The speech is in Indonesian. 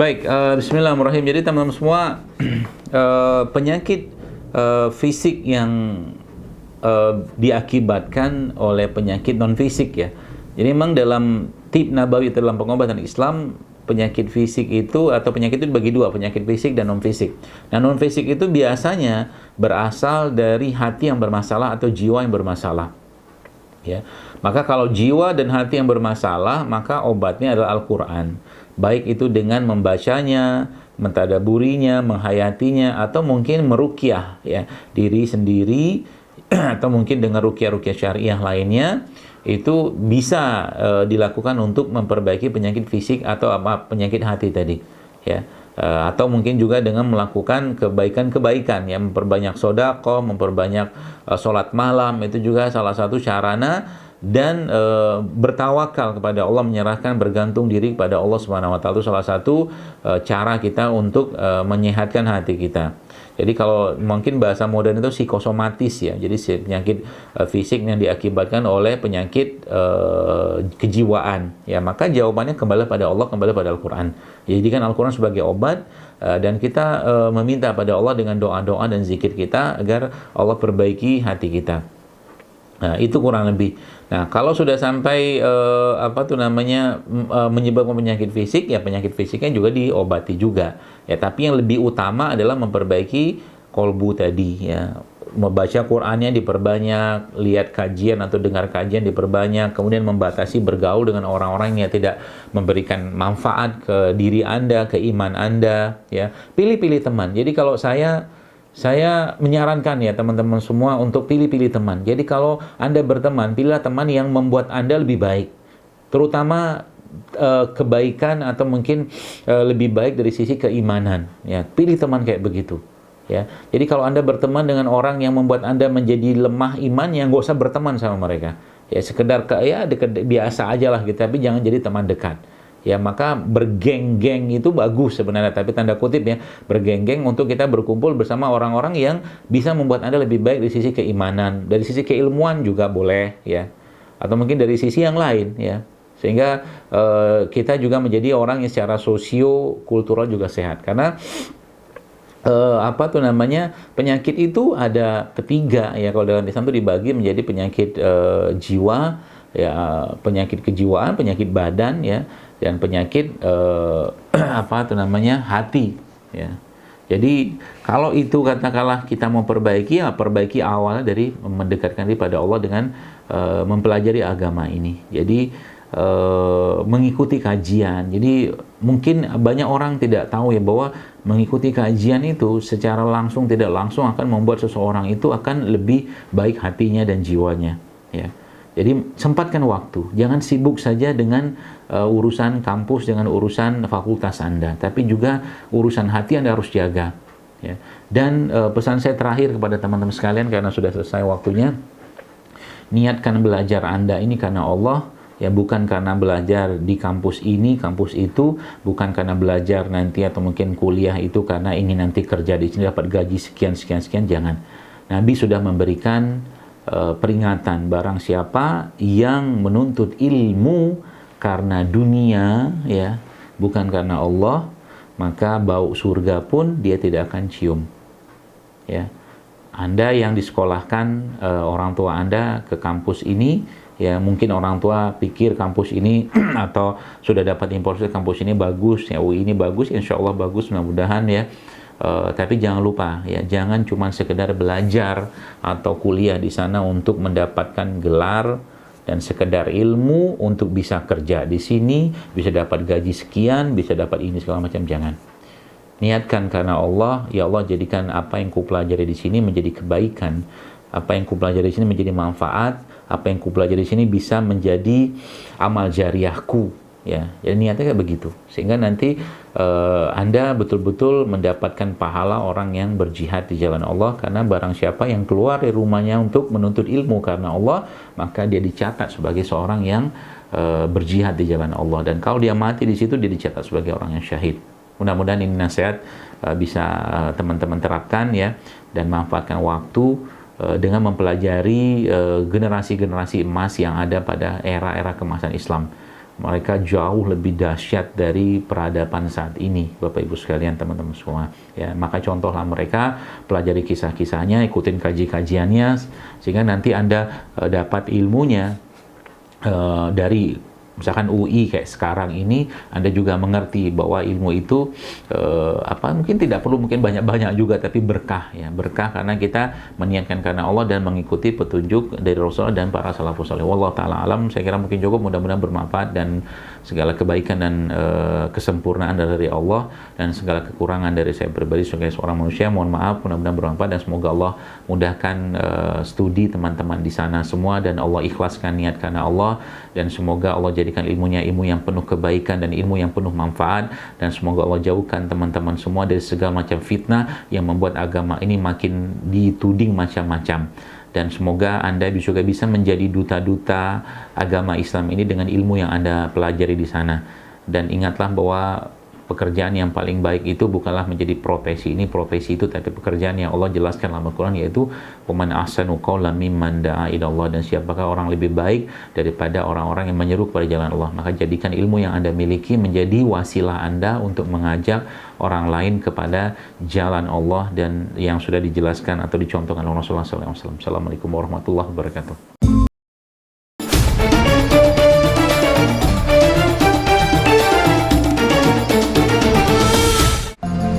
Baik, bismillahirrahmanirrahim. Jadi teman-teman semua, penyakit fisik yang diakibatkan oleh penyakit non fisik ya. Jadi memang dalam tib nabawi dalam pengobatan Islam, penyakit fisik itu atau penyakit itu dibagi dua, penyakit fisik dan non fisik. Nah, non fisik itu biasanya berasal dari hati yang bermasalah atau jiwa yang bermasalah. Ya. Maka kalau jiwa dan hati yang bermasalah, maka obatnya adalah Al-Qur'an. Baik itu dengan membacanya, mentadaburinya, menghayatinya, atau mungkin meruqyah ya diri sendiri atau mungkin dengan ruqyah-ruqyah syariah lainnya, itu bisa dilakukan untuk memperbaiki penyakit fisik atau penyakit hati tadi ya. Atau mungkin juga dengan melakukan kebaikan-kebaikan ya, memperbanyak sedekah, memperbanyak sholat malam, itu juga salah satu sarana, dan bertawakal kepada Allah, menyerahkan, bergantung diri kepada Allah Subhanahu wa taala, itu salah satu cara kita untuk menyehatkan hati kita. Jadi kalau mungkin bahasa modern itu psikosomatis ya. Jadi penyakit fisik yang diakibatkan oleh penyakit kejiwaan. Ya, maka jawabannya kembali pada Allah, kembali pada Al-Qur'an. Jadi kan Al-Qur'an sebagai obat, dan kita meminta pada Allah dengan doa-doa dan zikir kita agar Allah perbaiki hati kita. Nah, itu kurang lebih. Nah, kalau sudah sampai menyebabkan penyakit fisik, ya penyakit fisiknya juga diobati juga. Ya, tapi yang lebih utama adalah memperbaiki kolbu tadi ya. Membaca Qur'annya diperbanyak, lihat kajian atau dengar kajian diperbanyak, kemudian membatasi bergaul dengan orang-orang yang tidak memberikan manfaat ke diri Anda, ke iman Anda ya. Pilih-pilih teman. Jadi kalau saya menyarankan ya teman-teman semua untuk pilih-pilih teman. Jadi kalau Anda berteman, pilihlah teman yang membuat Anda lebih baik. Terutama kebaikan atau mungkin lebih baik dari sisi keimanan. Ya, pilih teman kayak begitu. Ya, jadi kalau Anda berteman dengan orang yang membuat Anda menjadi lemah iman, yang nggak usah berteman sama mereka. Ya, sekedar biasa aja lah gitu, tapi jangan jadi teman dekat. Ya, maka bergeng-geng itu bagus sebenarnya, tapi tanda kutip ya, bergeng-geng untuk kita berkumpul bersama orang-orang yang bisa membuat Anda lebih baik dari sisi keimanan, dari sisi keilmuan juga boleh ya, atau mungkin dari sisi yang lain ya, sehingga kita juga menjadi orang yang secara sosio-kultural juga sehat. Karena penyakit itu ada ketiga ya, kalau dalam Islam itu dibagi menjadi penyakit jiwa ya, penyakit kejiwaan, penyakit badan ya, dan penyakit hati ya. Jadi kalau itu katakanlah kita mau perbaiki, ya perbaiki awalnya dari mendekatkan diri pada Allah dengan mempelajari agama ini. Jadi mengikuti kajian. Jadi mungkin banyak orang tidak tahu ya bahwa mengikuti kajian itu secara langsung tidak langsung akan membuat seseorang itu akan lebih baik hatinya dan jiwanya ya. Jadi sempatkan waktu, jangan sibuk saja dengan urusan kampus, dengan urusan fakultas Anda, tapi juga urusan hati Anda harus jaga. Ya. Dan pesan saya terakhir kepada teman-teman sekalian, karena sudah selesai waktunya, niatkan belajar Anda ini karena Allah, ya, bukan karena belajar di kampus ini, kampus itu, bukan karena belajar nanti atau mungkin kuliah itu karena ingin nanti kerja di sini dapat gaji sekian, jangan. Nabi sudah memberikan peringatan, barang siapa yang menuntut ilmu karena dunia ya, bukan karena Allah, maka bau surga pun dia tidak akan cium ya. Anda yang disekolahkan orang tua Anda ke kampus ini ya, mungkin orang tua pikir kampus ini atau sudah dapat informasi kampus ini bagus ya, UI ini bagus, insya Allah bagus, mudah-mudahan ya. Tapi jangan lupa ya, jangan cuma sekedar belajar atau kuliah di sana untuk mendapatkan gelar dan sekedar ilmu untuk bisa kerja di sini, bisa dapat gaji sekian, bisa dapat ini segala macam. Jangan. Niatkan karena Allah, ya Allah jadikan apa yang kupelajari di sini menjadi kebaikan, apa yang kupelajari di sini menjadi manfaat, apa yang kupelajari di sini bisa menjadi amal jariahku. Ya, jadi niatnya kayak begitu, sehingga nanti Anda betul-betul mendapatkan pahala orang yang berjihad di jalan Allah. Karena barang siapa yang keluar dari rumahnya untuk menuntut ilmu karena Allah, maka dia dicatat sebagai seorang yang berjihad di jalan Allah, dan kalau dia mati di situ dia dicatat sebagai orang yang syahid. Mudah-mudahan ini nasihat bisa teman-teman terapkan ya, dan manfaatkan waktu dengan mempelajari generasi-generasi emas yang ada pada era-era kemasan Islam. mereka jauh lebih dahsyat dari peradaban saat ini, Bapak Ibu sekalian, teman-teman semua. Ya, maka contohlah mereka, pelajari kisah-kisahnya, ikutin kajiannya, sehingga nanti Anda dapat ilmunya dari misalkan UI kayak sekarang ini, Anda juga mengerti bahwa ilmu itu mungkin tidak perlu mungkin banyak-banyak juga, tapi berkah ya, berkah karena kita meniatkan karena Allah dan mengikuti petunjuk dari Rasulullah dan para salafus saleh. Wallahu taala alam, saya kira mungkin cukup, mudah-mudahan bermanfaat dan segala kebaikan dan kesempurnaan dari Allah dan segala kekurangan dari saya pribadi sebagai seorang manusia, mohon maaf, mudah-mudahan bermanfaat dan semoga Allah mudahkan studi teman-teman di sana semua dan Allah ikhlaskan niat karena Allah, dan semoga Allah jadikan ilmunya ilmu yang penuh kebaikan dan ilmu yang penuh manfaat, dan semoga Allah jauhkan teman-teman semua dari segala macam fitnah yang membuat agama ini makin dituding macam-macam, dan semoga Anda juga bisa menjadi duta-duta agama Islam ini dengan ilmu yang Anda pelajari di sana. Dan ingatlah bahwa pekerjaan yang paling baik itu bukanlah menjadi profesi itu, tapi pekerjaan yang Allah jelaskan dalam Al-Quran, yaitu waman ahsanu qawlan mimman da'a ila Allah, dan siapakah orang lebih baik daripada orang-orang yang menyeru kepada jalan Allah. Maka jadikan ilmu yang Anda miliki menjadi wasilah Anda untuk mengajak orang lain kepada jalan Allah dan yang sudah dijelaskan atau dicontohkan oleh Rasulullah SAW. Assalamualaikum warahmatullahi wabarakatuh.